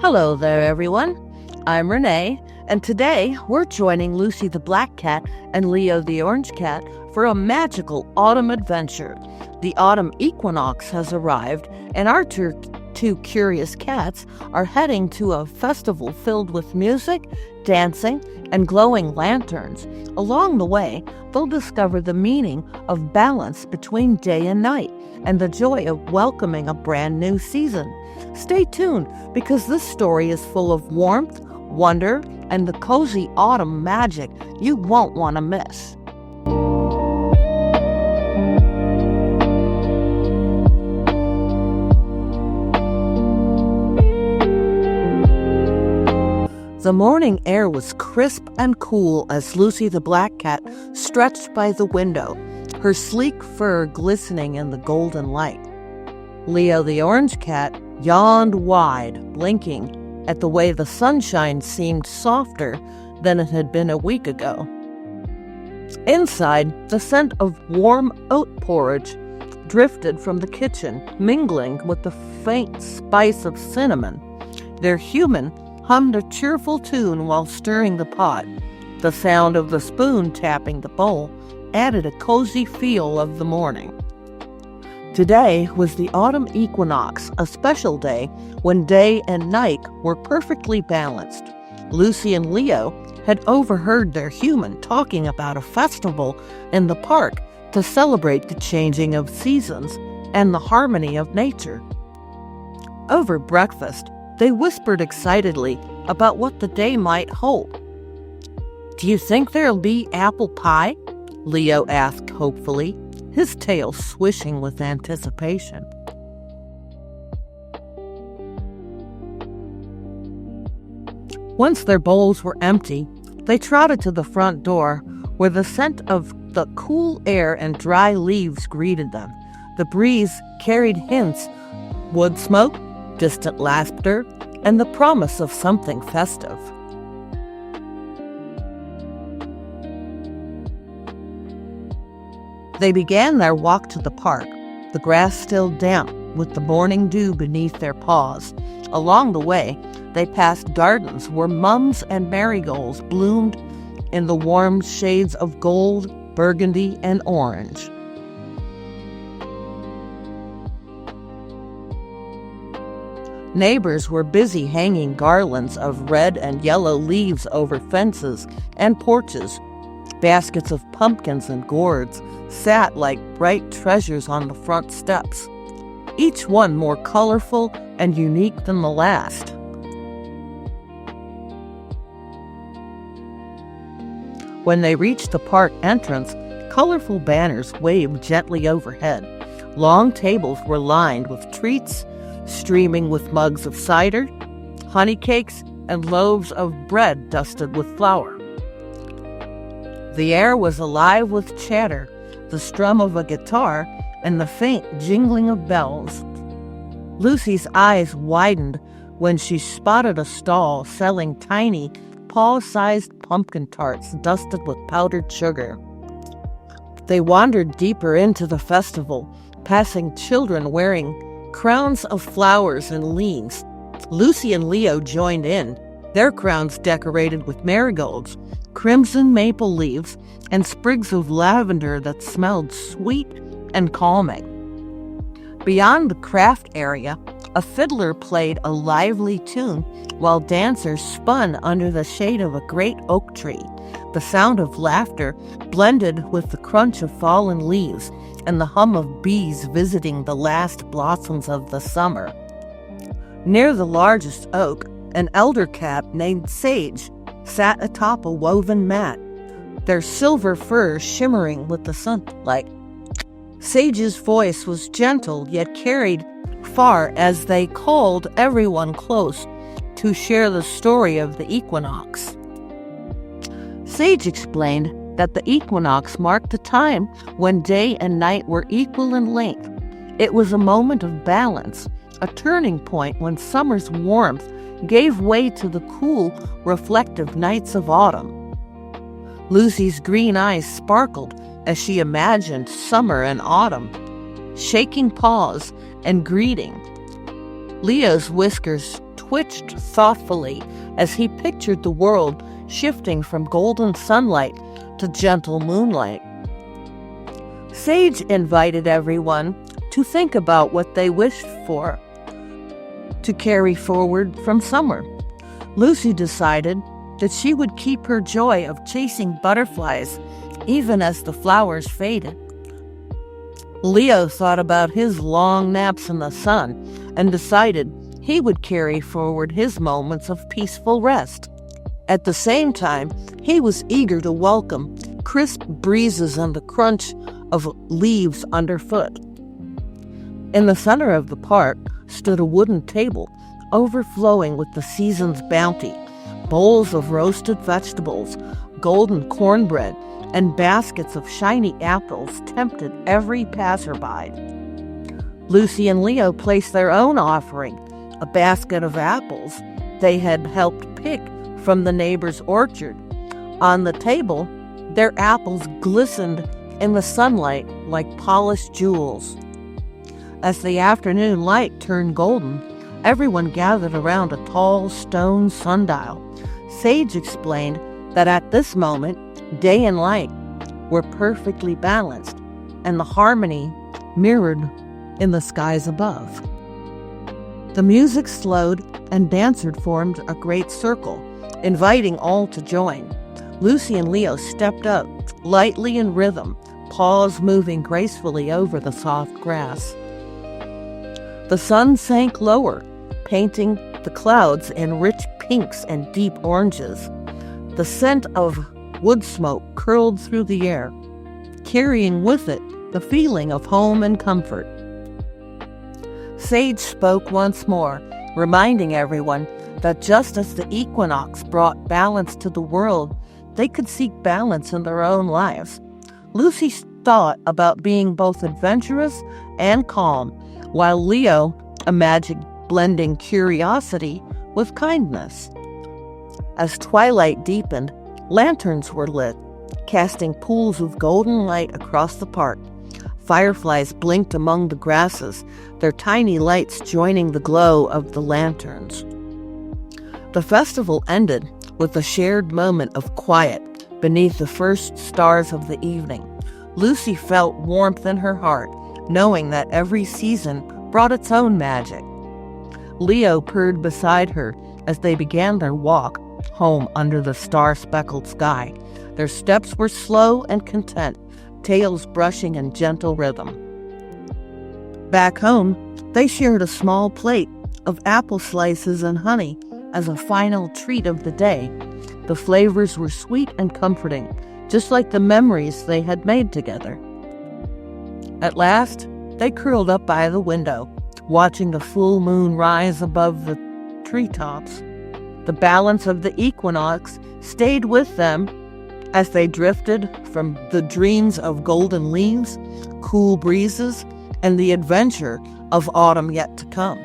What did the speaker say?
Hello there, everyone. I'm Renee, and today we're joining Lucy the black cat and Leo the orange cat for a magical autumn adventure. The autumn equinox has arrived, and our two curious cats are heading to a festival filled with music, dancing, and glowing lanterns. Along the way, they'll discover the meaning of balance between day and night and the joy of welcoming a brand new season. Stay tuned, because this story is full of warmth, wonder, and the cozy autumn magic you won't want to miss. The morning air was crisp and cool as Lucy the black cat stretched by the window, her sleek fur glistening in the golden light. Leo the orange cat yawned wide, blinking at the way the sunshine seemed softer than it had been a week ago. Inside, the scent of warm oat porridge drifted from the kitchen, mingling with the faint spice of cinnamon. Their human hummed a cheerful tune while stirring the pot. The sound of the spoon tapping the bowl added a cozy feel of the morning. Today was the autumn equinox, a special day when day and night were perfectly balanced. Lucy and Leo had overheard their human talking about a festival in the park to celebrate the changing of seasons and the harmony of nature. Over breakfast, they whispered excitedly about what the day might hold. "Do you think there'll be apple pie?" Leo asked hopefully, his tail swishing with anticipation. Once their bowls were empty, they trotted to the front door, where the scent of the cool air and dry leaves greeted them. The breeze carried hints: wood smoke, distant laughter, and the promise of something festive. They began their walk to the park, the grass still damp with the morning dew beneath their paws. Along the way, they passed gardens where mums and marigolds bloomed in the warm shades of gold, burgundy, and orange. Neighbors were busy hanging garlands of red and yellow leaves over fences and porches. Baskets of pumpkins and gourds sat like bright treasures on the front steps, each one more colorful and unique than the last. When they reached the park entrance, colorful banners waved gently overhead. Long tables were lined with treats, streaming with mugs of cider, honey cakes, and loaves of bread dusted with flour. The air was alive with chatter, the strum of a guitar, and the faint jingling of bells. Lucy's eyes widened when she spotted a stall selling tiny, paw-sized pumpkin tarts dusted with powdered sugar. They wandered deeper into the festival, passing children wearing crowns of flowers and leaves. Lucy and Leo joined in, their crowns decorated with marigolds, crimson maple leaves, and sprigs of lavender that smelled sweet and calming. Beyond the craft area, a fiddler played a lively tune while dancers spun under the shade of a great oak tree. The sound of laughter blended with the crunch of fallen leaves and the hum of bees visiting the last blossoms of the summer. Near the largest oak, an elder cat named Sage sat atop a woven mat, their silver fur shimmering with the sunlight. Sage's voice was gentle yet carried far as they called everyone close to share the story of the equinox. Sage explained that the equinox marked the time when day and night were equal in length. It was a moment of balance, a turning point when summer's warmth gave way to the cool, reflective nights of autumn. Lucy's green eyes sparkled as she imagined summer and autumn, shaking paws and greeting. Leo's whiskers twitched thoughtfully as he pictured the world shifting from golden sunlight to gentle moonlight. Sage invited everyone to think about what they wished for to carry forward from summer. Luci decided that she would keep her joy of chasing butterflies even as the flowers faded. Leo thought about his long naps in the sun and decided he would carry forward his moments of peaceful rest. At the same time, he was eager to welcome crisp breezes and the crunch of leaves underfoot. In the center of the park stood a wooden table overflowing with the season's bounty. Bowls of roasted vegetables, golden cornbread, and baskets of shiny apples tempted every passerby. Luci and Leo placed their own offering, a basket of apples they had helped pick from the neighbor's orchard. On the table, their apples glistened in the sunlight like polished jewels. As the afternoon light turned golden, everyone gathered around a tall stone sundial. Sage explained that at this moment, day and light were perfectly balanced, and the harmony mirrored in the skies above. The music slowed, and dancers formed a great circle, inviting all to join. Luci and Leo stepped up, lightly in rhythm, paws moving gracefully over the soft grass. The sun sank lower, painting the clouds in rich pinks and deep oranges. The scent of wood smoke curled through the air, carrying with it the feeling of home and comfort. Sage spoke once more, reminding everyone that just as the equinox brought balance to the world, they could seek balance in their own lives. Luci thought about being both adventurous and calm, while Leo imagined blending curiosity with kindness. As twilight deepened, lanterns were lit, casting pools of golden light across the park. Fireflies blinked among the grasses, their tiny lights joining the glow of the lanterns. The festival ended with a shared moment of quiet beneath the first stars of the evening. Luci felt warmth in her heart, knowing that every season brought its own magic. Leo purred beside her as they began their walk home under the star-speckled sky. Their steps were slow and content, tails brushing in gentle rhythm. Back home, they shared a small plate of apple slices and honey as a final treat of the day. The flavors were sweet and comforting, just like the memories they had made together. At last, they curled up by the window, watching the full moon rise above the treetops. The balance of the equinox stayed with them as they drifted from the dreams of golden leaves, cool breezes, and the adventure of autumn yet to come.